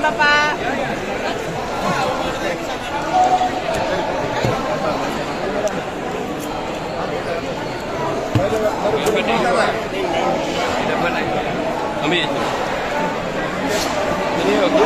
Bapak. Ambil. Ini aku.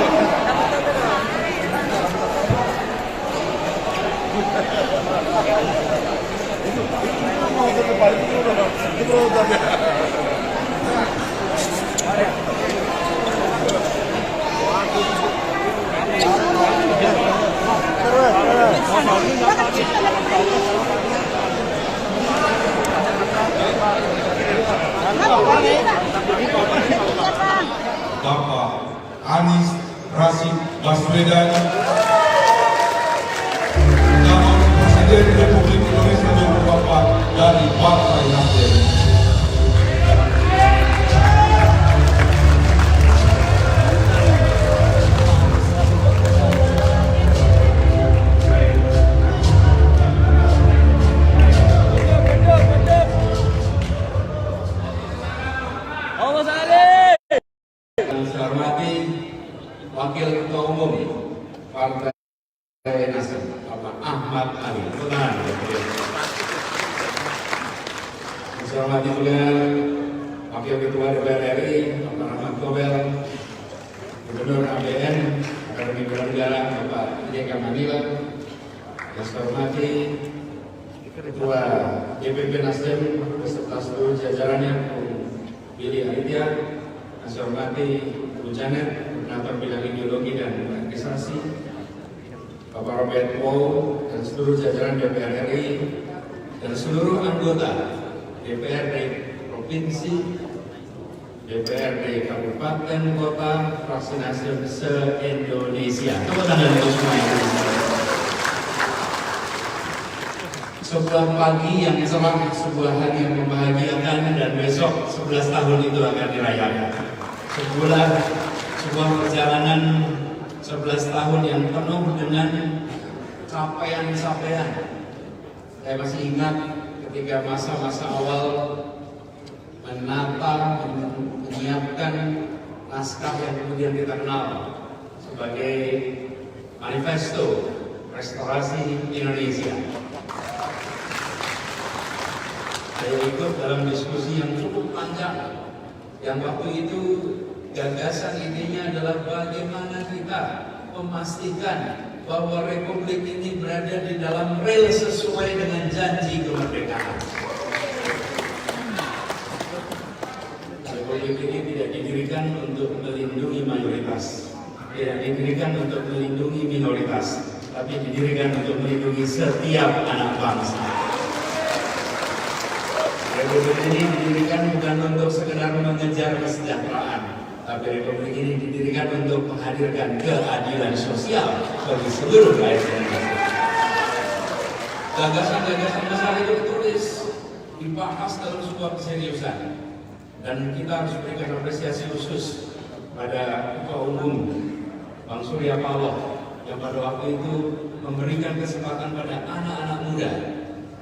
Bapak Anies Rashid Baswedan, calon Presiden Republik Indonesia 2024 dari Partai Nasdem. Saya hormati Wakil Ketua Umum Partai Nasdem, Bapak Ahmad Ali. Saya hormati juga Wakil Ketua DPR RI, Bapak Rahmat Gobel, Gubernur ABN Akademi Bela Negara, Bapak J.K. Manila. Saya hormati Ketua DPP Nasdem beserta seluruh jajarannya, Billy Aditya. Saya hormati Bu Janet, Koordinator Bidang Ideologi dan Organisasi, Bapak Robert Wow, dan seluruh jajaran DPR RI, dan seluruh anggota DPRD Provinsi, DPRD Kabupaten Kota, fraksi Nasdem se-Indonesia. Tepuk tangan untuk semuanya. Sebuah pagi yang cerah, sebuah hari yang membahagiakan, dan besok 11 tahun itu akan dirayakan. Sebuah perjalanan 11 tahun yang penuh dengan capaian-capaian. Saya masih ingat ketika masa-masa awal menata, menyiapkan naskah yang kemudian kita kenal sebagai Manifesto Restorasi Indonesia. Saya ikut dalam diskusi yang cukup panjang, yang waktu itu gagasan idenya adalah bagaimana kita memastikan bahwa Republik ini berada di dalam rel sesuai dengan janji kemerdekaan. Republik ini tidak didirikan untuk melindungi mayoritas, tidak didirikan untuk melindungi minoritas, tapi didirikan untuk melindungi setiap anak bangsa. Republik ini didirikan bukan untuk sekedar mengejar kesejahteraan, tapi Republik ini didirikan untuk menghadirkan keadilan sosial bagi seluruh rakyat Indonesia. Gagasan-gagasan besar itu ditulis, dibahas dalam sebuah keseriusan, dan kita harus berikan apresiasi khusus pada Ketua Umum Bang Surya Paloh yang pada waktu itu memberikan kesempatan pada anak-anak muda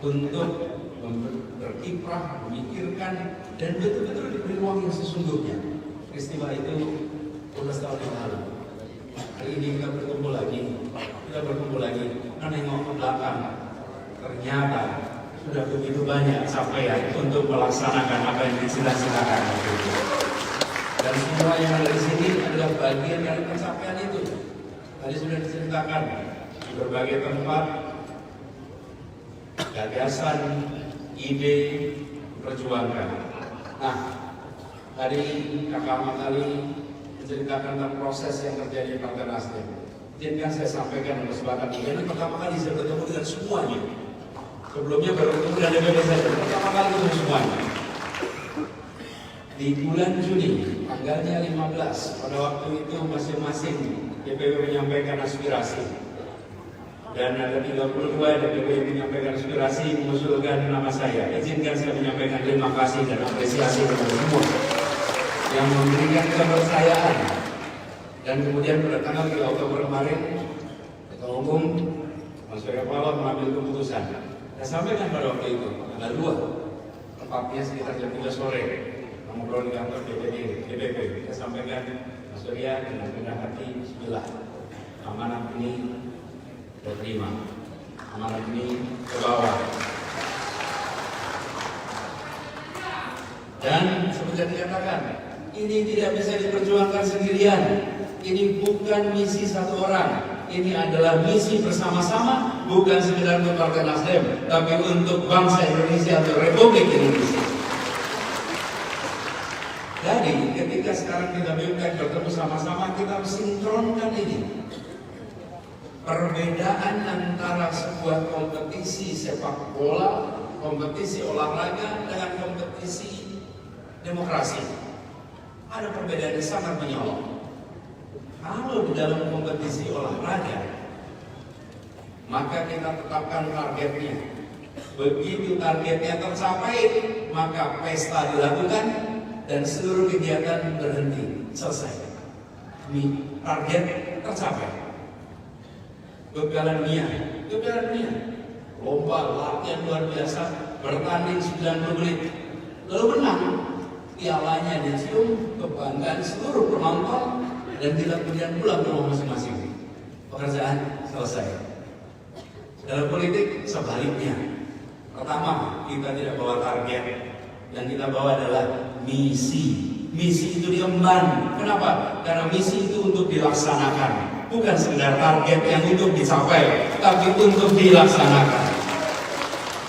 untuk berkiprah, memikirkan, dan betul-betul diberi ruang yang sesungguhnya. Peristiwa itu 12 tahun yang lalu. Hari ini kita berkumpul lagi, menengok ke belakang. Ternyata sudah begitu banyak capaian untuk melaksanakan apa yang dicita-citakan. Dan semua yang ada di sini adalah bagian dari pencapaian itu. Tadi sudah diceritakan di berbagai tempat, gagasan, ide perjuangan. Nah, tadi Kakak Ahmad Ali menceritakan tentang proses yang terjadi di Partai Nasdem. Izinkan saya sampaikan dalam kesempatan ini pertama kali saya bertemu dengan semuanya. Sebelumnya baru bertemu dengan DPP saja, pertama kali ketemu semuanya. Di bulan Juni, tanggalnya 15, pada waktu itu masing-masing DPP menyampaikan aspirasi. Dan ada 32 DPP yang menyampaikan aspirasi mengusulkan nama saya. Izinkan saya menyampaikan terima kasih dan apresiasi kepada semua yang memberikan kepercayaan. Dan kemudian pada tanggal 3 Oktober kemarin, Ketua Umum Bang Surya Paloh mengambil keputusan. Saya sampaikan pada waktu itu, tanggal 2, tepatnya sekitar jam 3 sore, ngobrol di kantor DPP. Saya sampaikan Mas Surya dengan rendah hati, bismillah, amanah ini terima, amanah ini ke bawah. Dan seperti yang dikatakan, ini tidak bisa diperjuangkan sendirian. Ini bukan misi satu orang. Ini adalah misi bersama-sama, bukan sekedar untuk Partai Nasdem, tapi untuk bangsa Indonesia atau Republik Indonesia. Jadi ketika sekarang kita BUMN bertemu sama-sama, kita harus sinkronkan ini. Perbedaan antara sebuah kompetisi sepak bola, kompetisi olahraga dengan kompetisi demokrasi, ada perbedaan yang sangat menyolok. Kalau di dalam kompetisi olahraga, maka kita tetapkan targetnya. Begitu targetnya tercapai, maka pesta dilakukan dan seluruh kegiatan berhenti, selesai. Ini target tercapai. Piala dunia, lomba latihan luar biasa, bertanding 90 menit, lalu menang. Pialanya dicium, kebanggaan seluruh penonton, dan kita kemudian pulang ke rumah masing-masing. Pekerjaan selesai. Dalam politik sebaliknya. Pertama, kita tidak bawa target, yang kita bawa adalah misi. Misi itu diemban. Kenapa? Karena misi itu untuk dilaksanakan, bukan sekedar target yang untuk dicapai, tapi untuk dilaksanakan.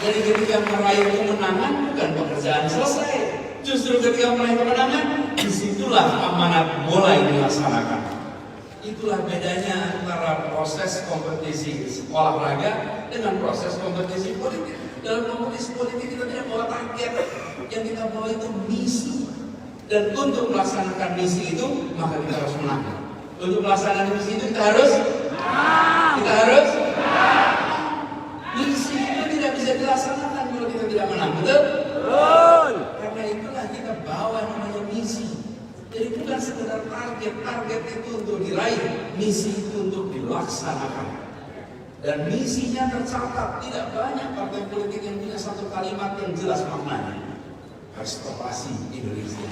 Jadi ketika meraih kemenangan bukan pekerjaan selesai. Justru ketika meraih kemenangan, disitulah amanat mulai dilaksanakan. Itulah bedanya antara proses kompetisi olahraga dengan proses kompetisi politik. Dalam kompetisi politik kita tidak bawa target, yang kita bawa itu misi. Dan untuk melaksanakan misi itu, maka kita harus menang. Untuk melaksanakan misi itu kita harus misi itu tidak bisa dilaksanakan kalau kita tidak menang, betul? Karena itulah kita bawa namanya misi. Jadi bukan sekedar target itu untuk diraih, misi itu untuk dilaksanakan. Dan misinya tercatat. Tidak banyak partai politik yang punya satu kalimat yang jelas maknanya. Restorasi Indonesia.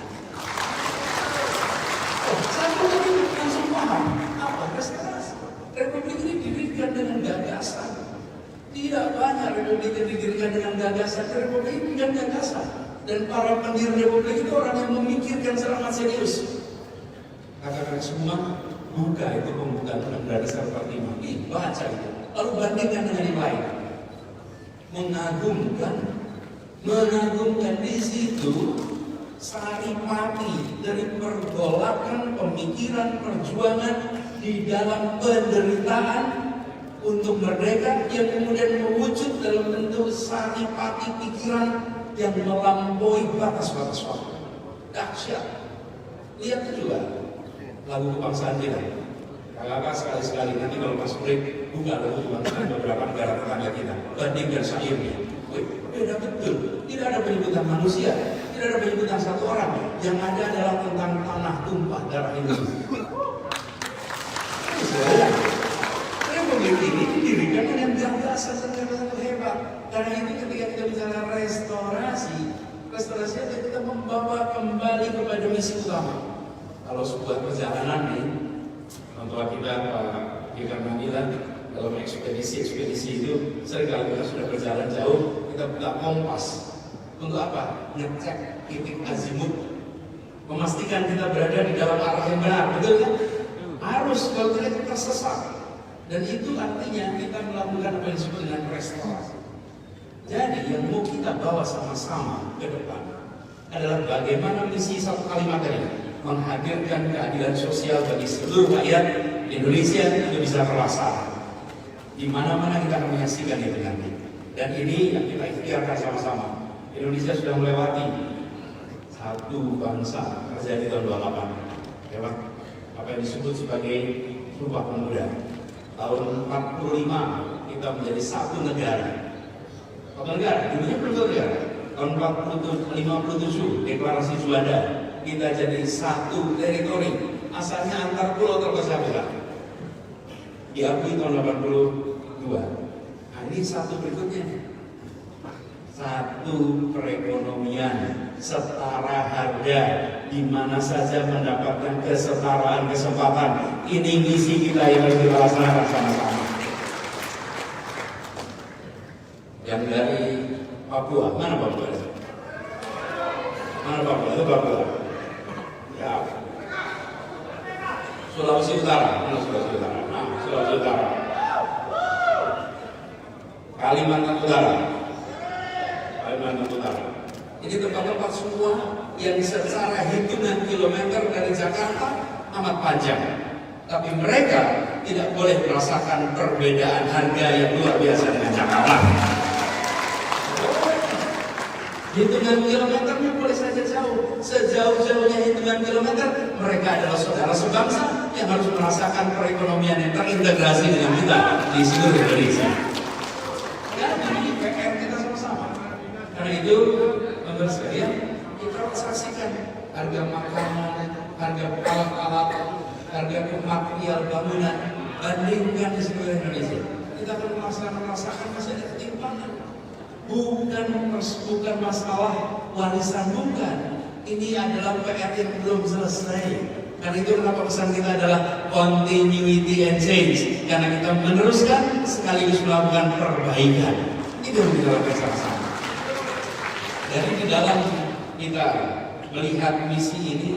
Satu lagi langsung paham apa restorasi. Republik ini didirikan dengan gagasan. Tidak banyak republik yang didirikan dengan gagasan. Republik ini dengan gagasan. Dan para pendiri republik itu orang yang memikirkan secara serius. Katakan semua, buka itu pembukaan Undang-Undang Dasar 45. Baca itu. Lalu bandingkan dengan yang lain. Mengagumkan di situ saripati dari pergolakan pemikiran perjuangan di dalam penderitaan untuk merdeka yang kemudian mewujud dalam bentuk saripati pikiran yang melampaui batas-batas waktu. Dahsyat. Lihat juga lagu kebangsaan kita. Kakak sekali-sekali nanti kalau pas break buka lagu kebangsaan beberapa negara tetangga kita. Bandingkan syairnya. Beda betul. Tidak ada penyebutan manusia, tidak ada penyebutan satu orang. Yang ada adalah tentang tanah tumpah darah Indonesia. Republik ini didirikan dengan gagasan yang hebat. Karena itu ketika kita bicara restorasi adalah kita membawa kembali kepada misi utama. Kalau sebuah perjalanan nih, orang tua kita Pak Ikan Manila dalam ekspedisi itu seringkali kita sudah berjalan jauh, kita buka kompas. Untuk apa? Ngecek titik azimut, memastikan kita berada di dalam arah yang benar, betul kan? Harus, kalau tidak kita sesat. Dan itu artinya kita melakukan apa yang disebut dengan restorasi. Jadi yang mau kita bawa sama-sama ke depan adalah bagaimana misi satu kalimat tadi, menghadirkan keadilan sosial bagi seluruh rakyat Indonesia itu bisa terlaksana. Di mana-mana kita akan menyaksikan itu nanti. Dan ini yang kita ikhtiarkan sama-sama. Indonesia sudah melewati satu bangsa terjadi tahun 28. Lewat apa yang disebut sebagai Sumpah Pemuda. Tahun 45 kita menjadi satu negara. Satu negara, dunia belum satu negara. Tahun 57 deklarasi Juanda, kita jadi satu teritori. Asalnya antar pulau terpecah belah. Diakui tahun 82. Nah, ini satu berikutnya. Satu, perekonomian setara harga, di mana saja mendapatkan kesetaraan kesempatan. Ini misi kita yang harus kita laksanakan sama-sama. Yang dari Papua, mana Papua? Mana Papua? Itu Papua. Ya. Sulawesi Utara, mana Sulawesi Utara? Nah, Sulawesi Utara. Kalimantan Utara. Kalimantan Utara. Ini tempat-tempat semua yang secara hitungan kilometer dari Jakarta amat panjang. Tapi mereka tidak boleh merasakan perbedaan harga yang luar biasa dengan Jakarta. Hitungan kilometernya boleh saja jauh. Sejauh-jauhnya hitungan kilometer, mereka adalah saudara sebangsa yang harus merasakan perekonomian yang terintegrasi dengan kita di seluruh Indonesia. Ini PR kita sama-sama. Karena itu, teman-teman sekalian, kita harus saksikan harga makanan, harga alat-alat, harga material bangunan, bandingkan di seluruh Indonesia. Kita akan merasakan masih ada ketimpangan. Bukan masalah warisan, bukan. Ini adalah PR yang belum selesai. Karena itu kenapa pesan kita adalah continuity and change. Karena kita meneruskan sekaligus melakukan perbaikan. Itu yang kita lakukan sama-sama. Jadi di dalam kita melihat misi ini,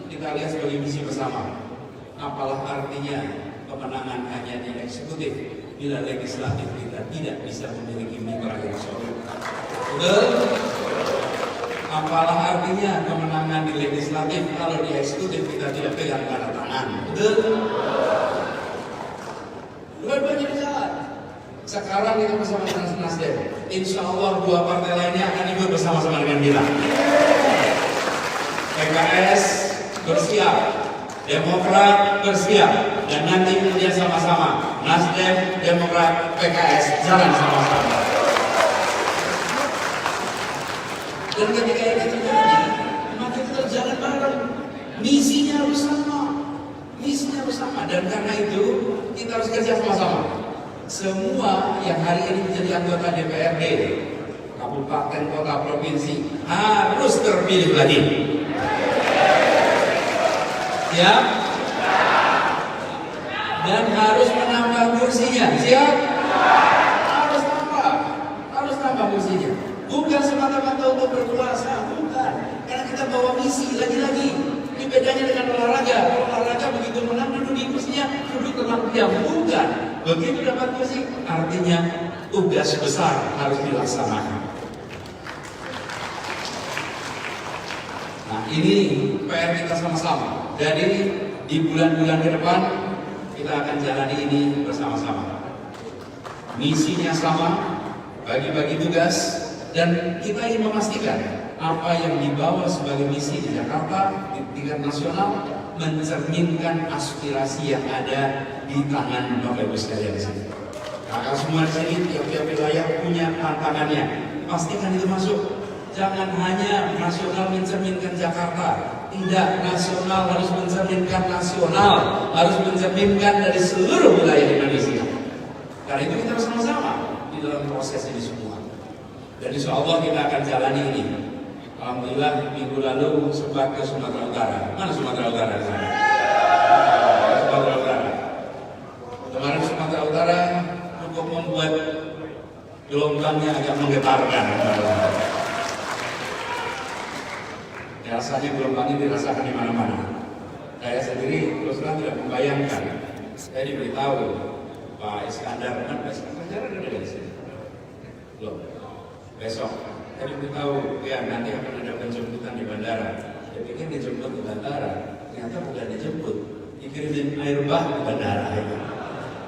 kita lihat sebagai misi bersama. Apalah artinya kemenangan hanya di eksekutif bila legislatif kita tidak bisa memiliki mitra yang solid. Betul? Apalah artinya kemenangan di legislatif kalau di eksekutif kita tidak pegang tanda tangan. Betul? Dua-duanya berjalan. Sekarang kita bersama dengan Nasdem. Insya Allah dua partai lainnya akan ikut bersama-sama dengan kita. PKS bersiap, Demokrat bersiap, dan nanti kemudian sama-sama Nasdem, Demokrat, PKS jalan sama-sama. Dan ketika ini terjadi, maka kita jalan bareng. Misinya harus sama, misinya harus sama. Dan karena itu kita harus kerja sama-sama. Semua yang hari ini menjadi anggota DPRD, kabupaten, kota, provinsi harus terpilih lagi. Siap? Dan harus menambah kursinya. Siap? Harus tambah kursinya. Bukan semata-mata untuk berkuasa, bukan. Karena kita bawa misi lagi-lagi. Ini bedanya dengan olahraga. Kalau olahraga begitu menang duduk di kursinya, duduk tenang diam. Bukan. Begitu dapat kursi, artinya tugas besar harus dilaksanakan. Nah, ini PR kita sama-sama. Jadi di bulan-bulan ke depan kita akan jalani ini bersama-sama. Misinya sama, bagi-bagi tugas, dan kita ingin memastikan apa yang dibawa sebagai misi di Jakarta di tingkat nasional mencerminkan aspirasi yang ada di tangan Bapak Ibu sekalian di sini. Kakak semua di sini tiap-tiap wilayah punya tantangannya. Pastikan itu masuk. Jangan hanya nasional mencerminkan Jakarta. Tidak, nasional harus mencerminkan nasional, harus mencerminkan dari seluruh wilayah Indonesia. Karena itu kita bersama-sama di dalam proses ini semua. Dan insya Allah kita akan jalani ini. Alhamdulillah minggu lalu sempat ke Sumatera Utara. Mana Sumatera Utara? Sumatera Utara. Kemarin Sumatera Utara cukup membuat gelombangnya agak menggetarkan. Rasanya gelombang ini dirasakan di mana-mana. Saya sendiri terus terang tidak membayangkan. Saya diberitahu Pak Iskandar, kan Pak Iskandar ada di sini. Loh, besok saya diberitahu ya nanti akan ada penjemputan di bandara. Saya pikir dijemput di bandara, ternyata bukan dijemput, dikirimin air bah di bandara.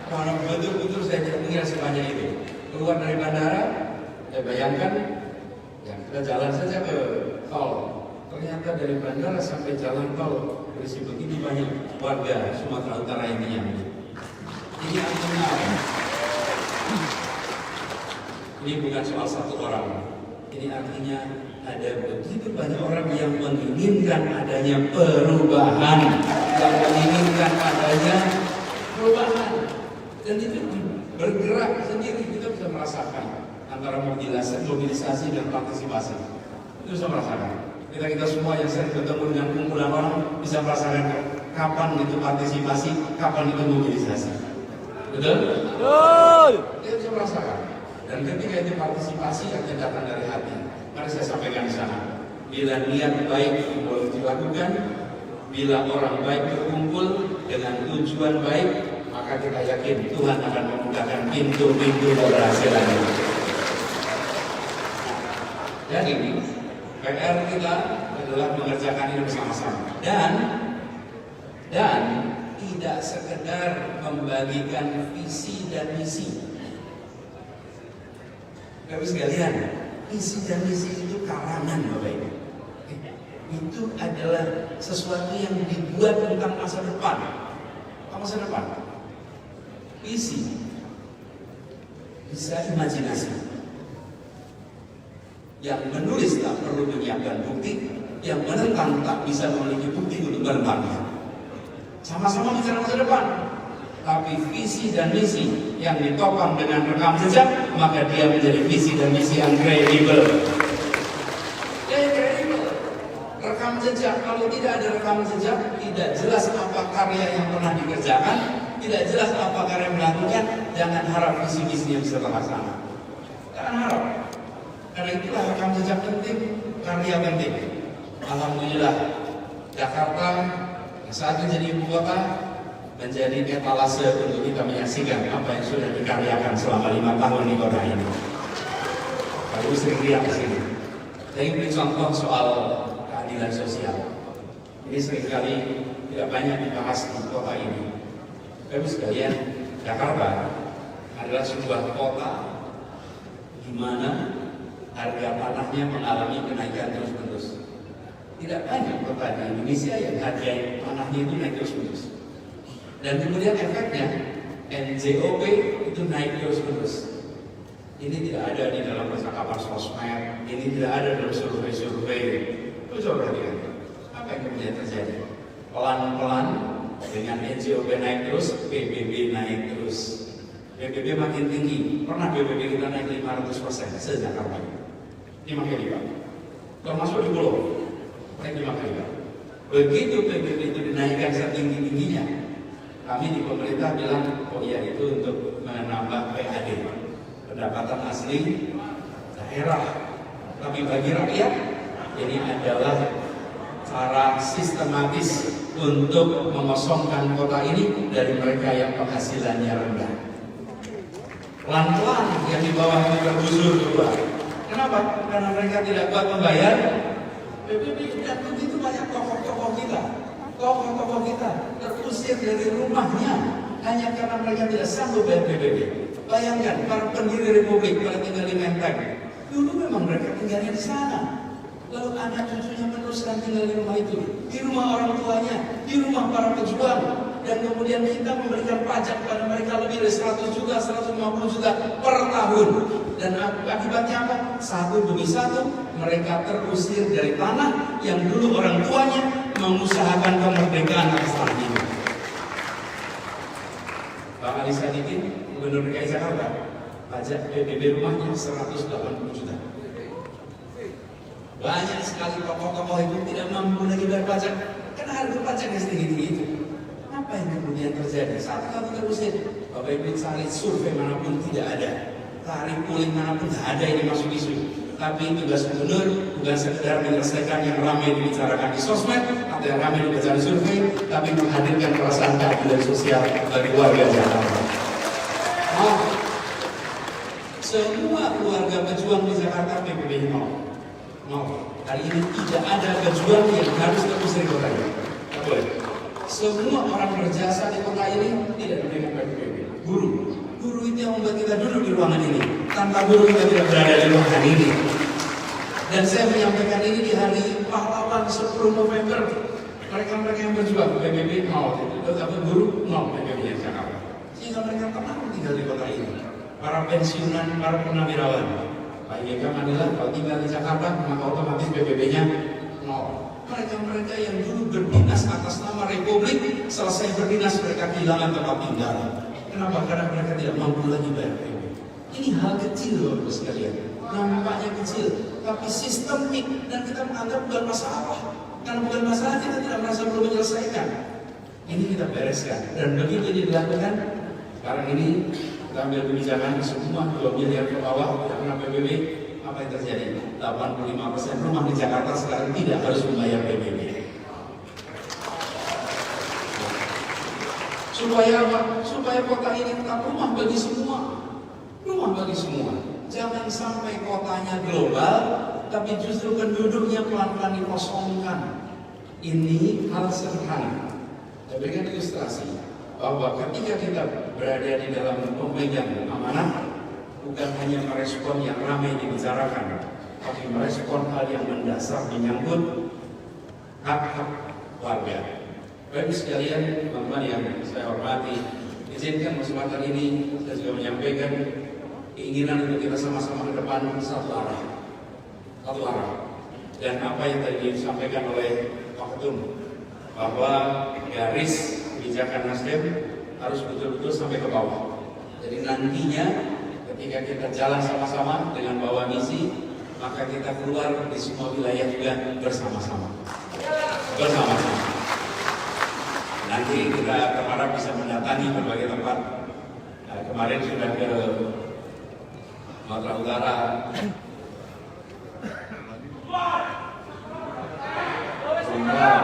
Kalau betul-betul saya tidak mengira sebanyak itu. Keluar dari bandara, saya bayangkan ya kita jalan saja ke tol. Ternyata dari bandara sampai jalan tol berisi begitu banyak warga Sumatera Utara ini yang ini artinya ini bukan soal satu orang. Ini artinya ada begitu banyak orang yang menginginkan adanya perubahan, yang menginginkan adanya perubahan, dan itu bergerak sendiri. Kita bisa merasakan antara mobilisasi dan partisipasi. Itu saya merasakan. Kita semua yang sering bertemu dengan kumpulan orang bisa merasakan kapan itu partisipasi, kapan itu mobilisasi. Betul? Betul. Itu bisa merasakan. Dan ketika itu partisipasi akan datang dari hati. Mari saya sampaikan di sana. Bila niat baik boleh dilakukan, bila orang baik berkumpul dengan tujuan baik, maka kita yakin Tuhan akan memudahkan pintu-pintu keberhasilan itu. Dan ini PR kita adalah mengerjakan ini bersama-sama. Dan tidak sekedar membagikan visi dan misi. Bapak sekalian, visi dan misi itu karangan, Bapak Ibu. Itu adalah sesuatu yang dibuat tentang masa depan. Masa depan. Visi bisa imajinasi. Yang menulis tak perlu menyiapkan bukti, yang menentang tak bisa memiliki bukti untuk menentangnya. Sama-sama bicara masa depan, tapi visi dan misi yang ditopang dengan rekam jejak, maka dia menjadi visi dan misi yang kredibel. Rekam jejak, kalau tidak ada rekam jejak, tidak jelas apa karya yang pernah dikerjakan, tidak jelas apa karya yang melakukan. Jangan harap visi misinya bisa terlaksana. Jangan harap. Karena itulah rekam jejak penting, karya penting. Alhamdulillah, Jakarta saat menjadi ibu kota menjadi etalase untuk kita menyaksikan apa yang sudah dikaryakan selama 5 tahun di kota ini. Lalu sering lihat di sini. Saya ingin beri contoh soal keadilan sosial. Ini seringkali tidak banyak dibahas di kota ini. Bapak sekalian, Jakarta adalah sebuah kota di mana harga tanahnya mengalami kenaikan terus-menerus. Tidak banyak kota di Indonesia yang harga tanahnya itu naik terus-menerus. Dan kemudian efeknya NJOP itu naik terus-menerus. Ini tidak ada di dalam percakapan sosmed, ini tidak ada dalam survei-survei. Coba perhatikan, apa yang kemudian terjadi? Pelan-pelan dengan NJOP naik terus, PBB naik terus. PBB makin tinggi, pernah PBB kita naik 500% se-Jakarta. 5 kali lipat. Termasuk di Pulau, naik 5 kali lipat. Begitu PBB itu dinaikkan setinggi-tingginya, kami di pemerintah bilang, oh iya itu untuk menambah PAD, pendapatan asli daerah. Tapi bagi rakyat, ini adalah cara sistematis untuk mengosongkan kota ini dari mereka yang penghasilannya rendah. Pelan-pelan yang di bawah ini tergusur keluar. Kenapa? Karena mereka tidak kuat membayar PBB. Dan begitu banyak tokoh-tokoh kita terusir dari rumahnya hanya karena mereka tidak sanggup bayar PBB. Bayangkan para pendiri Republik pada tinggal di Menteng. Dulu memang mereka tinggalnya di sana. Lalu anak cucunya meneruskan tinggal di rumah itu, di rumah orang tuanya, di rumah para pejuang. Dan kemudian kita memberikan pajak pada mereka lebih dari 100 juta, 150 juta per tahun. Dan akibatnya apa? Satu demi satu mereka terusir dari tanah yang dulu orang tuanya mengusahakan kemerdekaan atas tanah ini. Bang Ali Sadikin, Gubernur DKI Jakarta, pajak PBB rumahnya 180 juta. Banyak sekali tokoh-tokoh itu tidak mampu lagi bayar pajak karena harga pajaknya setinggi itu. Apa yang kemudian terjadi saat kami terusir? Bapak Ibu cari survei manapun tidak ada, tarik polling manapun tidak ada ini masuk isu. Tapi tugas gubernur bukan sekedar menyelesaikan yang ramai dibicarakan di sosmed atau yang ramai dibaca di survei, tapi menghadirkan perasaan keadilan sosial bagi warga Jakarta. Semua keluarga pejuang di Jakarta PBB mau. Hari ini tidak ada pejuang yang harus terusir kota ini. Tidak boleh. Semua orang berjasa di kota ini tidak diberikan PBB. Guru itu yang membuat kita duduk di ruangan ini. Tanpa guru kita tidak berada di ruangan ini. Dan saya menyampaikan ini di hari pahlawan 10 November. Mereka yang berjuang PBB mau, tetapi guru mau PBB di Jakarta. Sehingga mereka tenang tinggal di kota ini. Para pensiunan, para purnawirawan. Pak YK Manila kalau tinggal di Jakarta maka otomatis PBB-nya nol. Mereka yang dulu berdinas atas nama Republik, selesai berdinas mereka kehilangan tempat tinggal. Kenapa? Karena mereka tidak mampu lagi bayar PBB. Ini hal kecil Bapak sekalian, nampaknya kecil, tapi sistemik dan kita menganggap bukan masalah. Karena bukan masalah kita tidak merasa perlu menyelesaikan. Ini kita bereskan dan begitu ini dilakukan. Sekarang ini kita ambil kebijakan semua 2 miliar ke bawah karena PBB. Apa yang terjadi? 85% rumah di Jakarta sekarang tidak harus membayar PBB. Supaya apa? Supaya kota ini tetap rumah bagi semua. Rumah bagi semua. Jangan sampai kotanya global, tapi justru penduduknya pelan-pelan dikosongkan. Ini hal sederhana. Saya berikan ilustrasi bahwa ketika kita berada di dalam pemegang amanah, bukan hanya merespon yang ramai dibicarakan, tapi merespon hal yang mendasar menyangkut hak-hak warga. Bapak sekalian, teman-teman yang saya hormati, izinkan kesempatan ini saya juga menyampaikan keinginan untuk kita sama-sama ke depan satu arah. Dan apa yang tadi disampaikan oleh Pak Ketum, bahwa garis kebijakan Nasdem harus betul-betul sampai ke bawah. Jadi nantinya ketika kita jalan sama-sama dengan bawa misi, maka kita keluar di semua wilayah juga bersama-sama. Nanti kita berharap bisa mendatangi berbagai tempat. Nah, kemarin sudah ke Sumatera Utara, Sumbar,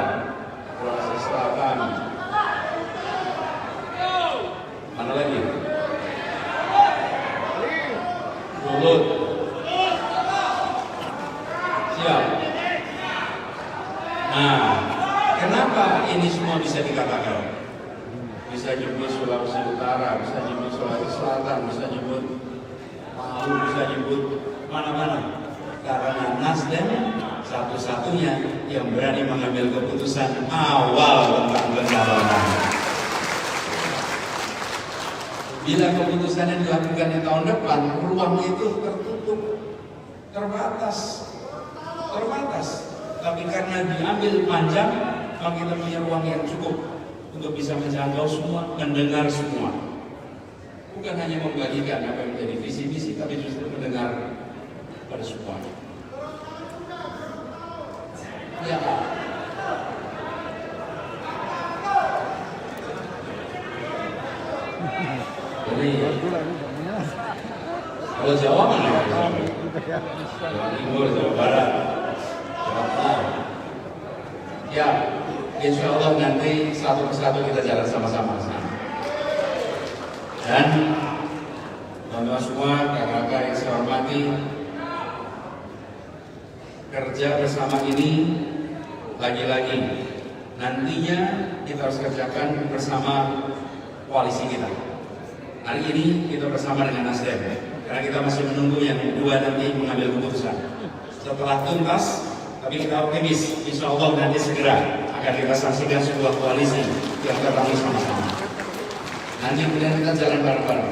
Sulawesi Selatan, mana lagi? Sulut. Siap. Nah, kenapa ini semua bisa dikatakan? Bisa nyebut Sulawesi Utara, bisa nyebut Sulawesi Selatan, bisa nyebut Palu, bisa nyebut mana-mana. Karena Nasdem satu-satunya yang berani mengambil keputusan awal tentang pencalonan. Bila keputusannya dilakukan di tahun depan, ruang itu tertutup, terbatas. Tapi karena diambil panjang, maka kita punya ruang yang cukup untuk bisa menjangkau semua, mendengar semua. Bukan hanya membagikan apa yang menjadi visi-visi, tapi justru mendengar pada semuanya. Ya Pak. Jadi, kalau Jawa mana? Jawa Timur, Jawa Barat, Jawa Tengah. Ya, insya Allah nanti satu persatu kita jalan sama-sama. Dan teman-teman semua, kakak-kakak yang saya hormati, kerja bersama ini lagi-lagi nantinya kita harus kerjakan bersama koalisi kita. Hari ini kita bersama dengan Nasdem, karena kita masih menunggu yang kedua nanti mengambil keputusan. Setelah tuntas, tapi kita optimis, insya Allah nanti segera akan kita saksikan sebuah koalisi yang terbangun sama-sama. Nanti kemudian kita jalan bareng-bareng,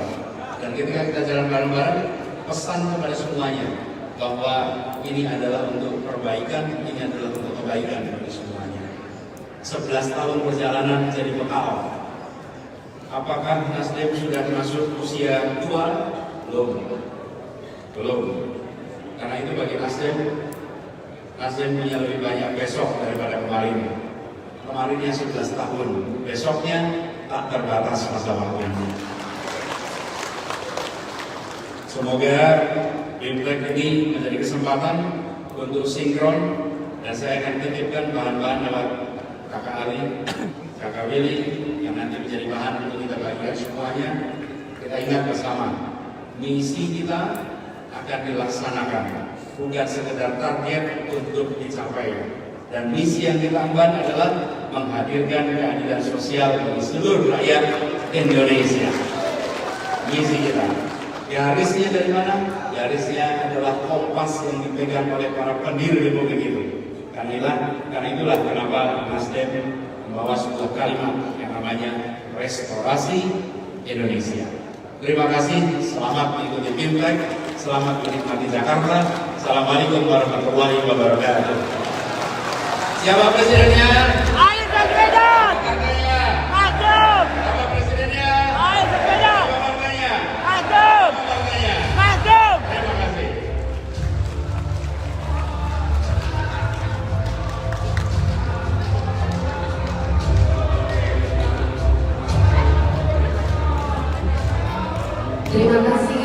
dan ketika kita jalan bareng-bareng, pesan kepada semuanya bahwa ini adalah untuk perbaikan, ini adalah untuk kebaikan bagi semuanya. 11 tahun perjalanan menjadi bekal. Apakah Nasdem sudah masuk usia tua? Belum. Karena itu bagi Nasdem punya lebih banyak besok daripada kemarin. Kemarinnya 11 tahun, besoknya tak terbatas masa waktunya. Semoga Imlek ini menjadi kesempatan untuk sinkron, dan saya akan titipkan bahan-bahan lewat Kakak Ali, Kakak Willy yang nanti menjadi bahan untuk kita bagikan semuanya. Kita ingat bersama, misi kita akan dilaksanakan, bukan sekedar target untuk dicapai. Dan misi yang kita emban adalah menghadirkan keadilan sosial bagi seluruh rakyat Indonesia. Misi kita. Garisnya dari mana? Garisnya adalah kompas yang dipegang oleh para pendiri republik itu. Karena itulah kenapa Nasdem membawa sebuah kalimat yang namanya restorasi Indonesia. Terima kasih, selamat mengikuti Imlek, selamat menikmati Jakarta. Assalamualaikum warahmatullahi wabarakatuh. Siapa presidennya? Anies Baswedan. Katanya. Nasdem. Siapa presidennya? Anies Baswedan. Siapa partainya? Nasdem. Siapa partainya? Terima kasih